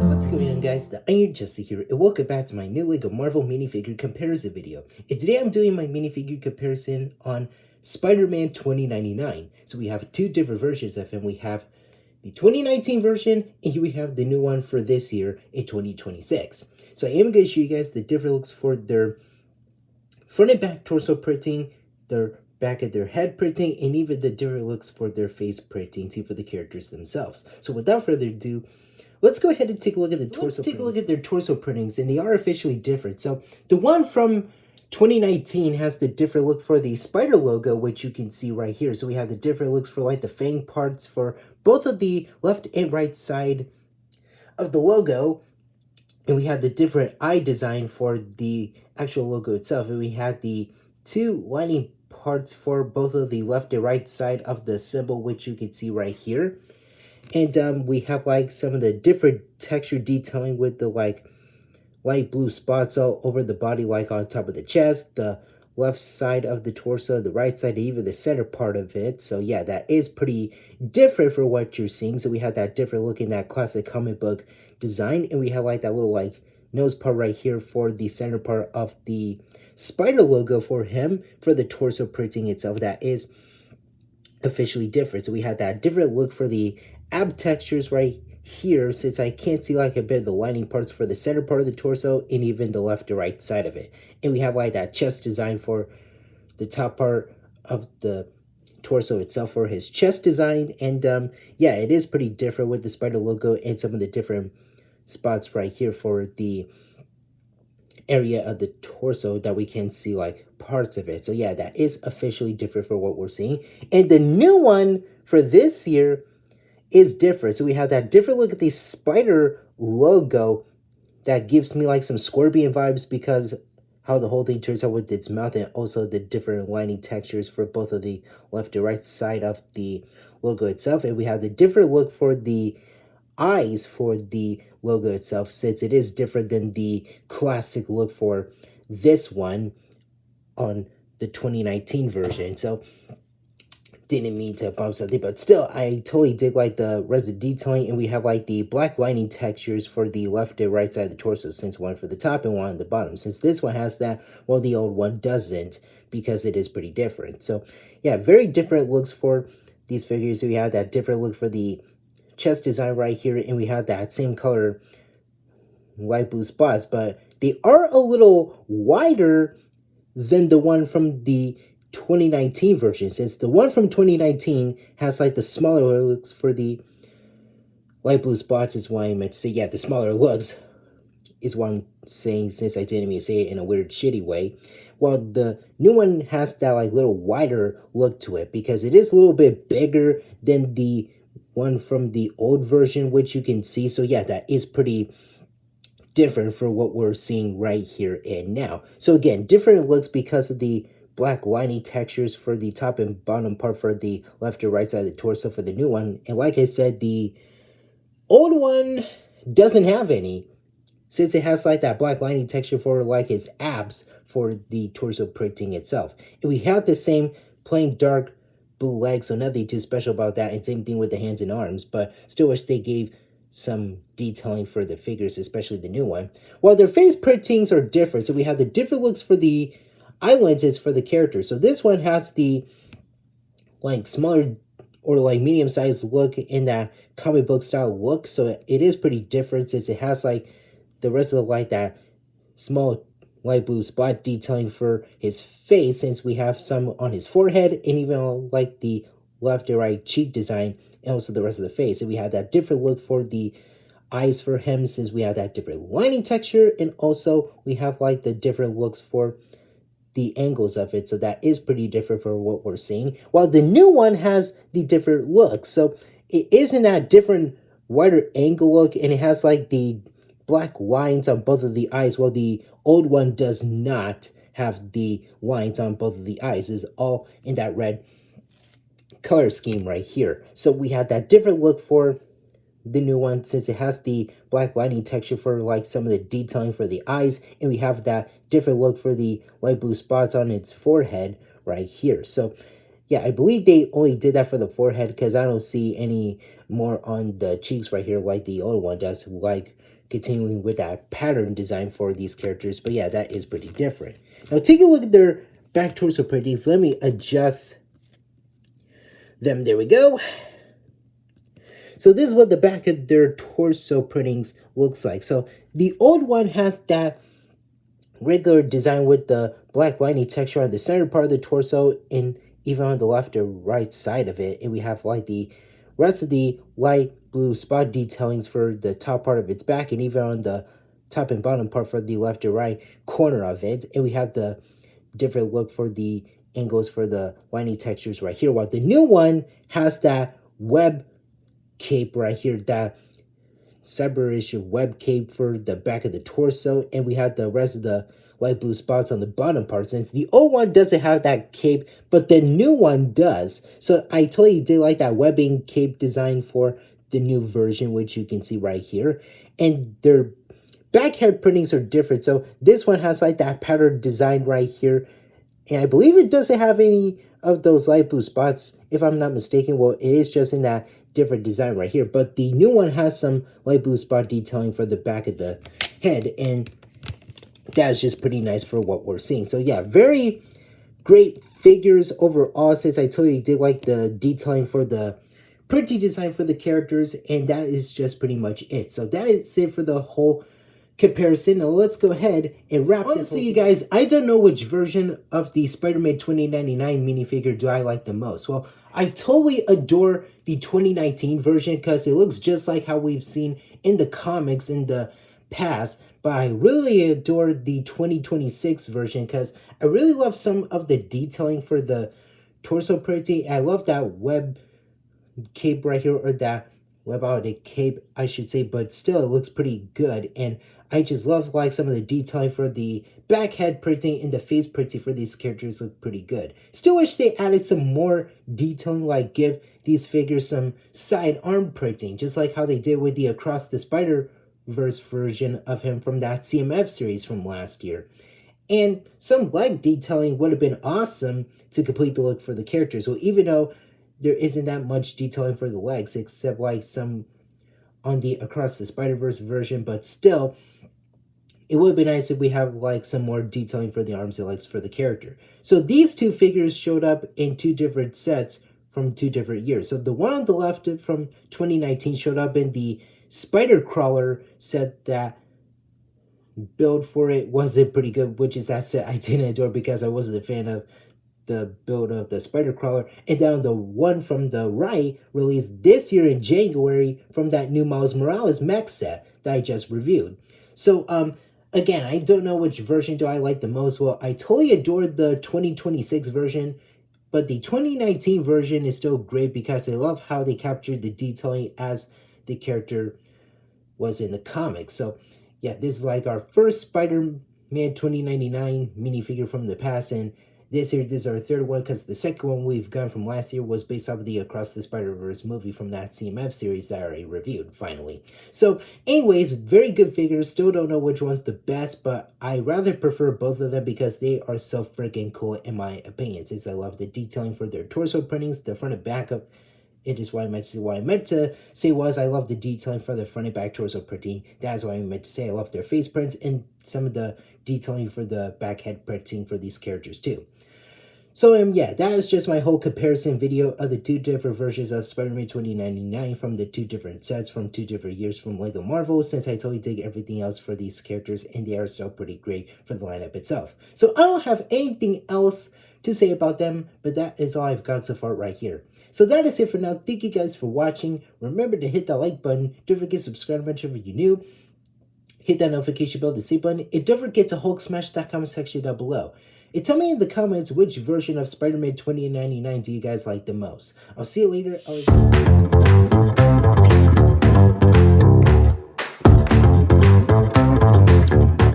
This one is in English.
What's going on, guys? The Iron Jesse here, and welcome back to my new LEGO Marvel minifigure comparison video. And today I'm doing my minifigure comparison on Spider-Man 2099. So we have two different versions of him. We have the 2019 version, and here we have the new one for this year in 2026. So I am going to show you guys the different looks for their front and back torso printing, their back of their head printing, and even the different looks for their face printing for the characters themselves. So without further ado, let's go ahead and take a look at the torso. Let's take a look at their torso printings, and they are officially different. So the one from 2019 has the different look for the spider logo, which you can see right here. So we have the different looks for like the fang parts for both of the left and right side of the logo. And we had the different eye design for the actual logo itself. And we had the two lining parts for both of the left and right side of the symbol, which you can see right here. And we have like some of the different texture detailing with the like light blue spots all over the body, like on top of the chest, the left side of the torso, the right side, even the center part of it. So yeah, that is pretty different for what you're seeing. So we have that different look in that classic comic book design, and we have like that little like nose part right here for the center part of the spider logo for him for the torso printing itself. That is officially different. So we had that different look for the ab textures right here, since I can't see like a bit of the lining parts for the center part of the torso and even the left and right side of it. And we have like that chest design for the top part of the torso itself for his chest design. And yeah, it is pretty different with the spider logo and some of the different spots right here for the area of the torso that we can see like parts of it. So yeah, that is officially different for what we're seeing. And the new one for this year is different. So we have that different look at the spider logo that gives me like some Scorpion vibes, because how the whole thing turns out with its mouth, and also the different lining textures for both of the left and right side of the logo itself. And we have the different look for the eyes for the logo itself, since it is different than the classic look for this one on the 2019 version. So didn't mean to bump something, but still, I totally dig like the resin detailing. And we have like the black lining textures for the left and right side of the torso, since one for the top and one on the bottom. Since this one has that, well, the old one doesn't, because it is pretty different. So yeah, very different looks for these figures. We have that different look for the chest design right here, and we have that same color light blue spots, but they are a little wider than the one from the 2019 version, since the one from 2019 has like the smaller looks for the light blue spots, is why I meant to say. Yeah, the smaller looks is what I'm saying, since I didn't mean to say it in a weird shitty way. While the new one has that like little wider look to it, because it is a little bit bigger than the one from the old version, which you can see. So yeah, that is pretty different for what we're seeing right here and now. So again, different looks because of the black lining textures for the top and bottom part for the left and right side of the torso for the new one. And like I said, the old one doesn't have any, since it has like that black lining texture for like his abs for the torso printing itself. And we have the same plain dark blue legs, so nothing too special about that. And same thing with the hands and arms, but still wish they gave some detailing for the figures, especially the new one. While their face printings are different, so we have the different looks for the eye lenses for the character. So this one has the like smaller or like medium-sized look in that comic book style look, so it is pretty different, since it has like the rest of the like that small light blue spot detailing for his face, since we have some on his forehead and even on like the left and right cheek design, and also the rest of the face. And we have that different look for the eyes for him, since we have that different lining texture, and also we have like the different looks for the angles of it. So that is pretty different for what we're seeing, while the new one has the different looks. So it is in that different wider angle look, and it has like the black lines on both of the eyes, while the old one does not have the lines on both of the eyes. It's all in that red color scheme right here. So we have that different look for the new one, since it has the black lining texture for like some of the detailing for the eyes, and we have that different look for the light blue spots on its forehead right here. So yeah, I believe they only did that for the forehead because I don't see any more on the cheeks right here like the old one does, like continuing with that pattern design for these characters. But yeah, that is pretty different. Now take a look at their back torso printings. Let me adjust them. There we go. So this is what the back of their torso printings looks like. So the old one has that regular design with the black lining texture on the center part of the torso and even on the left or right side of it. And we have like the rest of the light blue spot detailings for the top part of its back and even on the top and bottom part for the left or right corner of it. And we have the different look for the angles for the lining textures right here. While the new one has that web cape right here, that cyberish web cape for the back of the torso, and we have the rest of the light blue spots on the bottom part, since the old one doesn't have that cape, but the new one does. So I totally did like that webbing cape design for the new version, which you can see right here. And their back head printings are different. So this one has like that pattern design right here, and I believe it doesn't have any of those light blue spots, if I'm not mistaken. Well, it is just in that different design right here, but the new one has some light blue spot detailing for the back of the head, and that's just pretty nice for what we're seeing. So yeah, very great figures overall, since I told you I did like the detailing for the printing design for the characters, and that is just pretty much it. So that is it for the whole comparison. Now let's go ahead and wrap this. Honestly, you guys, I don't know which version of the Spider-Man 2099 minifigure do I like the most. Well, I totally adore the 2019 version because it looks just like how we've seen in the comics in the past, but I really adore the 2026 version because I really love some of the detailing for the torso printing. I love that web cape right here, or that web-outed cape, I should say, but still it looks pretty good. And I just love like some of the detailing for the back head printing and the face printing for these characters look pretty good. Still wish they added some more detailing, like give these figures some side arm printing, just like how they did with the Across the Spider-Verse version of him from that CMF series from last year. And some leg detailing would have been awesome to complete the look for the characters. Well, even though there isn't that much detailing for the legs, except like some on the Across the Spider-Verse version, but still, it would be nice if we have like some more detailing for the arms and legs for the character. So these two figures showed up in two different sets from two different years. So the one on the left from 2019 showed up in the Spider Crawler set. That build for it wasn't pretty good, which is that set I didn't adore because I wasn't a fan of the build of the Spider Crawler. And down the one from the right, released this year in January from that new Miles Morales mech set that I just reviewed. So again, I don't know which version do I like the most. Well, I totally adored the 2026 version, but the 2019 version is still great because I love how they captured the detailing as the character was in the comics. So yeah, this is like our first Spider-Man 2099 minifigure from the past, and this year, this is our third one because the second one we've gotten from last year was based off of the Across the Spider-Verse movie from that CMF series that I already reviewed, finally. So, anyways, very good figures. Still don't know which one's the best, but I rather prefer both of them because they are so freaking cool in my opinion. Since I love the detailing for their torso printings, the front and back of it is what I meant to say. What I meant to say was I love the detailing for the front and back torso printing. That's what I meant to say. I love their face prints and some of the detailing for the back head printing for these characters too. So yeah, that is just my whole comparison video of the two different versions of Spider-Man 2099 from the two different sets from two different years from LEGO Marvel, since I totally dig everything else for these characters and they are still pretty great for the lineup itself. So I don't have anything else to say about them, but that is all I've got so far right here. So that is it for now. Thank you guys for watching. Remember to hit that like button. Don't forget to subscribe if you're new. Hit that notification bell to save button. And don't forget to Hulk smash that comment section down below. And tell me in the comments which version of Spider-Man 2099 do you guys like the most. I'll see you later.